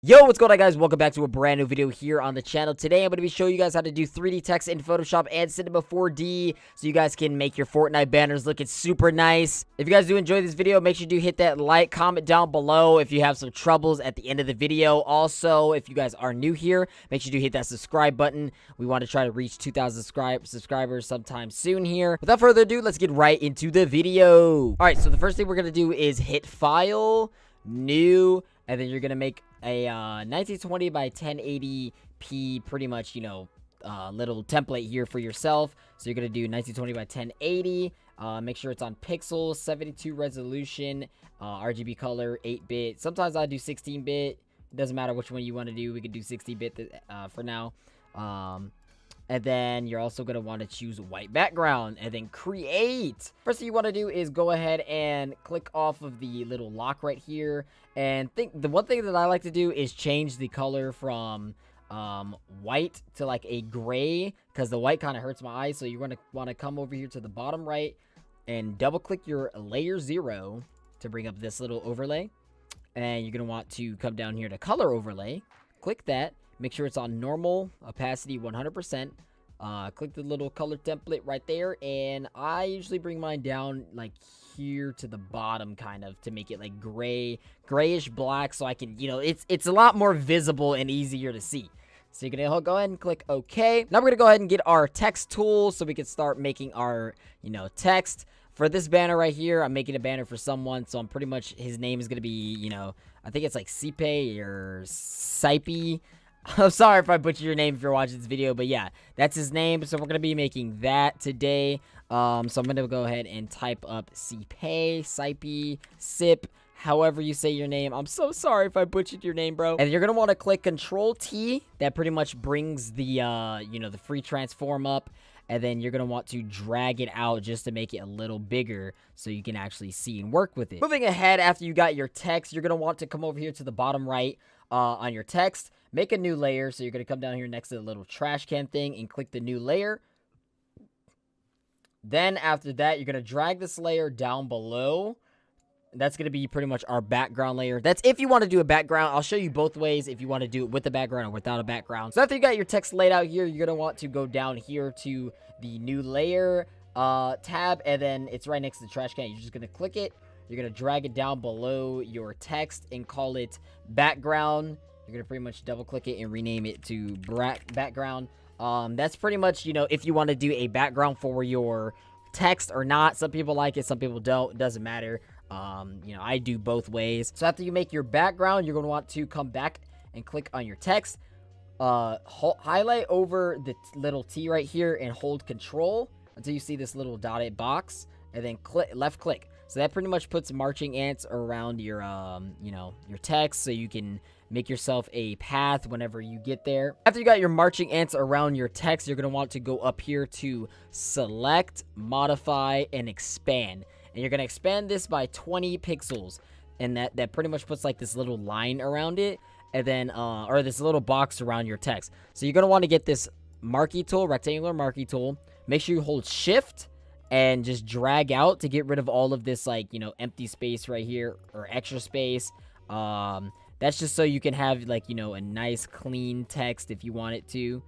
Yo, what's going on, guys? Welcome back to a brand new video here on the channel. Today, I'm going to be showing you guys how to do 3D text in Photoshop and Cinema 4D so you guys can make your Fortnite banners looking super nice. If you guys do enjoy this video, make sure you do hit that like, comment down below if you have some troubles at the end of the video. Also, if you guys are new here, make sure you do hit that subscribe button. We want to try to reach 2,000 subscribers sometime soon here. Without further ado, let's get right into the video. All right, so the first thing we're going to do is hit File, New, and then you're going to make a 1920 by 1080p pretty much, little template here for yourself. So you're going to do 1920 by 1080. Make sure it's on pixels, 72 resolution, RGB color, 8-bit. Sometimes I do 16-bit. It doesn't matter which one you want to do. We can do 60-bit for now. And then you're also going to want to choose white background and then create. First thing you want to do is go ahead and click off of the little lock right here. And the one thing that I like to do is change the color from white to like a gray, because the white kind of hurts my eyes. So you're going to want to come over here to the bottom right and double click your layer 0 to bring up this little overlay. And you're going to want to come down here to color overlay. Click that. Make sure it's on normal, opacity 100%. Click the little color template right there. And I usually bring mine down like here to the bottom kind of to make it like grayish black. So I can, it's a lot more visible and easier to see. So you're going to go ahead and click OK. Now we're going to go ahead and get our text tool so we can start making our, text. For this banner right here, I'm making a banner for someone. So I'm pretty much, his name is going to be, I think it's like Sipe or Sipe. I'm sorry if I butchered your name if you're watching this video, but yeah, that's his name. So we're going to be making that today. So I'm going to go ahead and type up Sipe, Sip, however you say your name. I'm so sorry if I butchered your name, bro. And you're going to want to click Control T. That pretty much brings the, the free transform up. And then you're going to want to drag it out just to make it a little bigger so you can actually see and work with it. Moving ahead, after you got your text, you're going to want to come over here to the bottom right on your text. Make a new layer. So you're going to come down here next to the little trash can thing and click the new layer. Then after that, you're going to drag this layer down below. That's going to be pretty much our background layer. That's if you want to do a background. I'll show you both ways if you want to do it with a background or without a background. So after you got your text laid out here, you're going to want to go down here to the new layer tab. And then it's right next to the trash can. You're just going to click it. You're going to drag it down below your text and call it background. You're going to pretty much double click it and rename it to background. That's pretty much, if you want to do a background for your text or not. Some people like it, some people don't. It doesn't matter. I do both ways. So after you make your background, you're going to want to come back and click on your text. Highlight over the little T right here and hold Control until you see this little dotted box, and then left click. So that pretty much puts marching ants around your, your text, so you can make yourself a path whenever you get there. After you got your marching ants around your text, you're going to want to go up here to select, modify, and expand. And you're going to expand this by 20 pixels. And that pretty much puts like this little line around it. And then, or this little box around your text. So you're going to want to get this marquee tool, rectangular marquee tool. Make sure you hold shift and just drag out to get rid of all of this, like, empty space right here or extra space. That's just so you can have, like, a nice clean text if you want it to.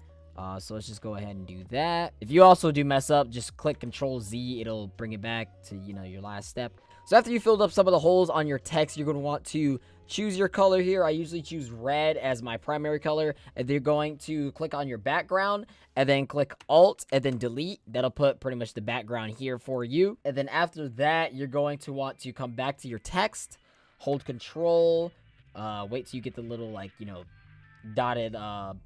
So let's just go ahead and do that. If you also do mess up, just click Control Z. It'll bring it back to, your last step. So after you filled up some of the holes on your text, you're going to want to choose your color here. I usually choose red as my primary color. And you're going to click on your background and then click Alt and then delete. That'll put pretty much the background here for you. And then after that, you're going to want to come back to your text, hold Control, wait till you get the little, like, dotted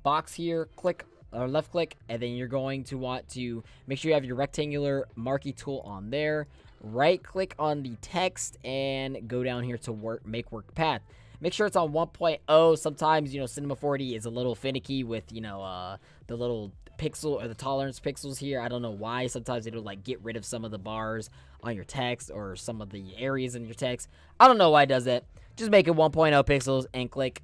box here, click or left click, and then you're going to want to make sure you have your rectangular marquee tool on there. Right click on the text and go down here to make work path. Make sure it's on 1.0. Sometimes, Cinema 4D is a little finicky with, the little pixel or the tolerance pixels here. I don't know why. Sometimes it'll like get rid of some of the bars on your text or some of the areas in your text. I don't know why it does that. Just make it 1.0 pixels and click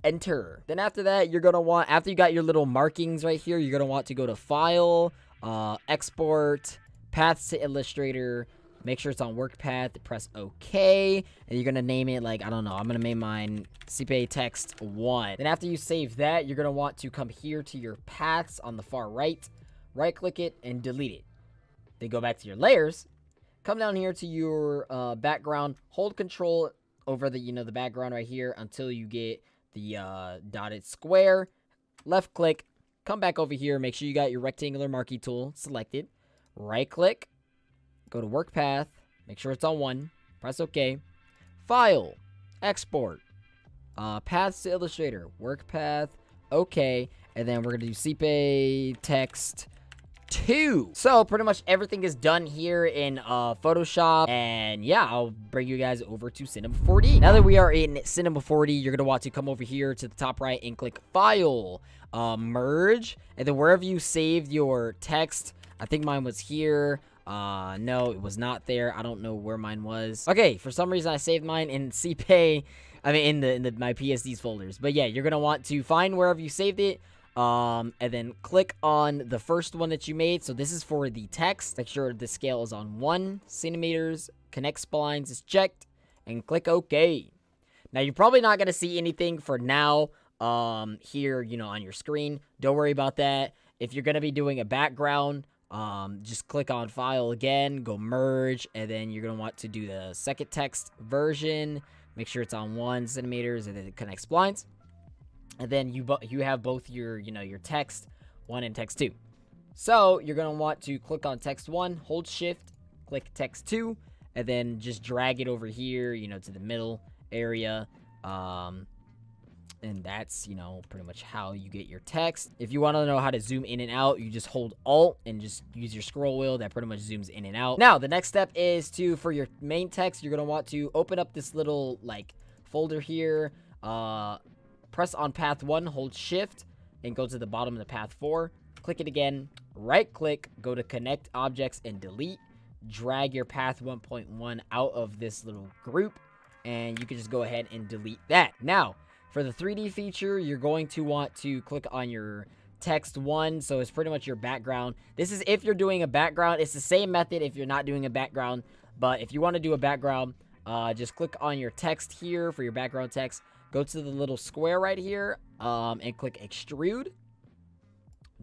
enter. Then after that, you're going to want, after you got your little markings right here, you're going to want to go to File, Export, Paths to Illustrator, Make sure it's on work path. Press OK. And you're going to name it like, I don't know. I'm going to name mine CPA text 1. Then after you save that, you're going to want to come here to your paths on the far right. Right click it and delete it. Then go back to your layers. Come down here to your background. Hold control over the, the background right here until you get the dotted square. Left click. Come back over here. Make sure you got your rectangular marquee tool selected. Right click. Go to work path. Make sure it's on 1. Press OK. File. Export. Paths to Illustrator. Work path. OK. And then we're going to do CPA text 2. So pretty much everything is done here in Photoshop. And yeah, I'll bring you guys over to Cinema 4D. Now that we are in Cinema 4D, you're going to want to come over here to the top right and click File. Merge. And then wherever you saved your text, I think mine was here. No, it was not there. I don't know where mine was. Okay, for some reason I saved mine in CPA. I mean, in my PSDs folders. But yeah, you're gonna want to find wherever you saved it. And then click on the first one that you made. So this is for the text. Make sure the scale is on 1 centimeters. Connect splines is checked, and click OK. Now you're probably not gonna see anything for now. Here, on your screen. Don't worry about that. If you're gonna be doing a background, just click on file again, go merge, and then you're going to want to do the second text version. Make sure it's on 1 centimeters, and then it connects splines. And then you have both your, your text 1 and text 2. So you're going to want to click on text 1, hold shift, click text 2, and then just drag it over here, to the middle area. And that's, pretty much how you get your text. If you want to know how to zoom in and out, you just hold Alt and just use your scroll wheel. That pretty much zooms in and out. Now, the next step is for your main text, you're going to want to open up this little, folder here. Press on path 1, hold shift, and go to the bottom of the path 4. Click it again. Right click, go to connect objects and delete. Drag your path 1.1 out of this little group, and you can just go ahead and delete that. Now, for the 3D feature, you're going to want to click on your text 1. So it's pretty much your background. This is if you're doing a background. It's the same method if you're not doing a background. But if you want to do a background, just click on your text here for your background text. Go to the little square right here and click extrude.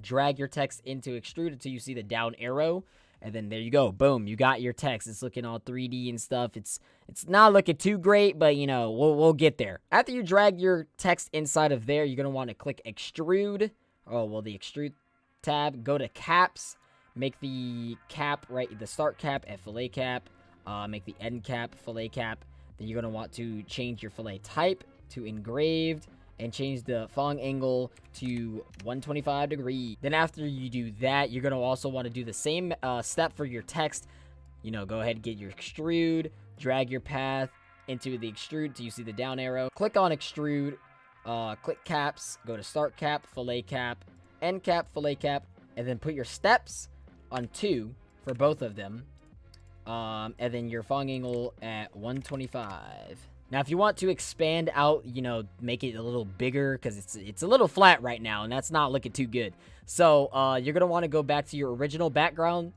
Drag your text into extrude until you see the down arrow. And then there you go. Boom. You got your text. It's looking all 3D and stuff. It's not looking too great, but, we'll get there. After you drag your text inside of there, you're going to want to click extrude. Oh, well, the extrude tab. Go to caps. Make the cap, the start cap at fillet cap. Make the end cap fillet cap. Then you're going to want to change your fillet type to engraved. And change the falling angle to 125 degrees. Then after you do that, you're going to also want to do the same step for your text. Go ahead and get your extrude. Drag your path into the extrude till you see the down arrow. Click on extrude. Click caps. Go to start cap, fillet cap, end cap, fillet cap. And then put your steps on 2 for both of them. And then your falling angle at 125. Now, if you want to expand out, make it a little bigger because it's a little flat right now, and that's not looking too good. So, you're going to want to go back to your original background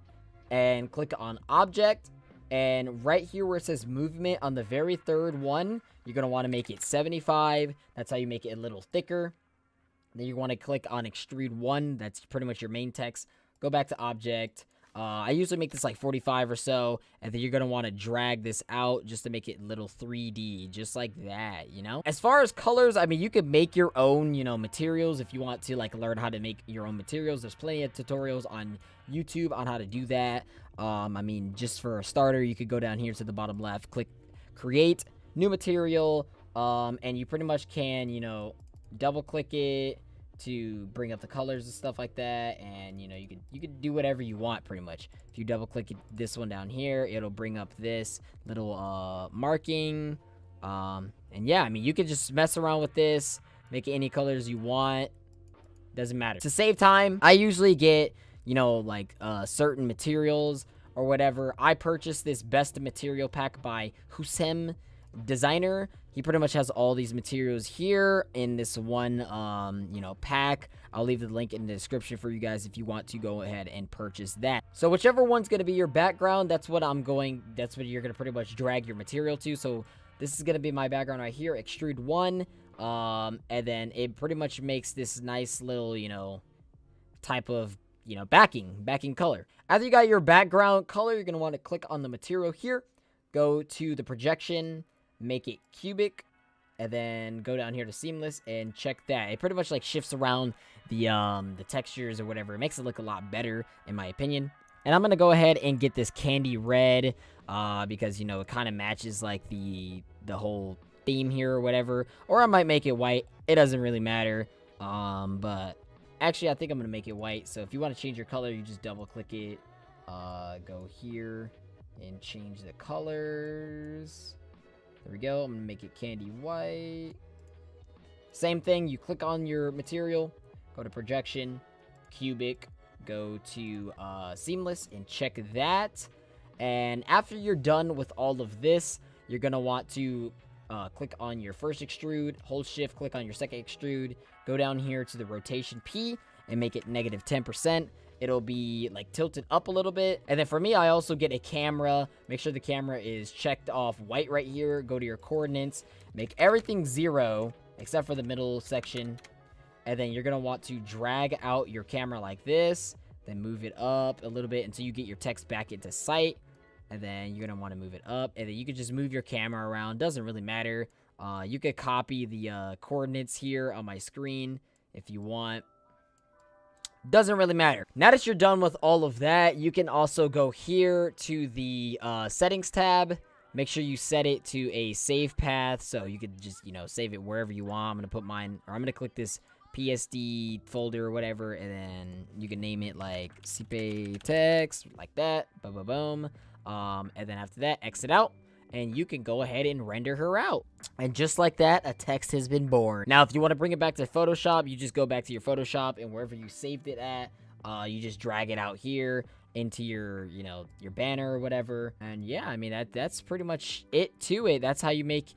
and click on Object. And right here where it says Movement on the very third one, you're going to want to make it 75. That's how you make it a little thicker. Then you want to click on Extrude 1. That's pretty much your main text. Go back to Object. I usually make this like 45 or so, and then you're going to want to drag this out just to make it a little 3D, just like that, As far as colors, I mean, you could make your own, materials if you want to, learn how to make your own materials. There's plenty of tutorials on YouTube on how to do that. I mean, just for a starter, you could go down here to the bottom left, click Create, New Material, and you pretty much can, double-click it to bring up the colors and stuff like that, and you could do whatever you want pretty much. If you double click this one down here, it'll bring up this little marking, and yeah, I mean, you could just mess around with this, make it any colors you want, doesn't matter. To save time, I usually get certain materials or whatever. I purchased this best material pack by Husem Designer. He pretty much has all these materials here in this one, pack. I'll leave the link in the description for you guys if you want to go ahead and purchase that. So whichever one's going to be your background, that's what you're going to pretty much drag your material to. So this is going to be my background right here, extrude 1. And then it pretty much makes this nice little, type of, backing color. After you got your background color, you're going to want to click on the material here, go to the projection, make it cubic, and then go down here to seamless and check that. It pretty much like shifts around the textures or whatever. It makes it look a lot better in my opinion. And I'm going to go ahead and get this candy red because, it kind of matches like the whole theme here or whatever. Or I might make it white. It doesn't really matter. But actually, I think I'm going to make it white. So if you want to change your color, you just double click it. Go here and change the colors. There we go. I'm going to make it candy white. Same thing. You click on your material, go to projection, cubic, go to seamless and check that. And after you're done with all of this, you're going to want to click on your first extrude, hold shift, click on your second extrude, go down here to the rotation P and make it negative 10%. It'll be like tilted up a little bit. And then for me, I also get a camera. Make sure the camera is checked off white right here. Go to your coordinates, make everything 0 except for the middle section. And then you're going to want to drag out your camera like this, then move it up a little bit until you get your text back into sight. And then you're going to want to move it up, and then you can just move your camera around. Doesn't really matter. You could copy the coordinates here on my screen if you want. Doesn't really matter. Now that you're done with all of that, you can also go here to the settings tab. Make sure you set it to a save path, so you could just, save it wherever you want. I'm going to put mine, or I'm going to click this PSD folder or whatever, and then you can name it like CP text, like that. Boom, boom, boom. And then after that, exit out, and you can go ahead and render her out. And just like that, a text has been born. Now, if you want to bring it back to Photoshop, you just go back to your Photoshop, and wherever you saved it at, you just drag it out here into your, your banner or whatever. And yeah, I mean, that's pretty much it to it. That's how you make,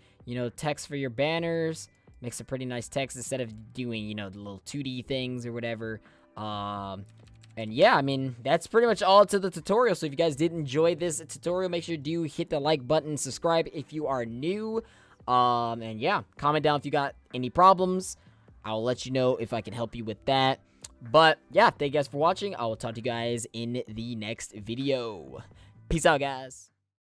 text for your banners. Makes a pretty nice text instead of doing, the little 2D things or whatever. And yeah, I mean, that's pretty much all to the tutorial. So if you guys did enjoy this tutorial, make sure you hit the like button, subscribe if you are new. And yeah, comment down if you got any problems. I'll let you know if I can help you with that. But yeah, thank you guys for watching. I will talk to you guys in the next video. Peace out, guys.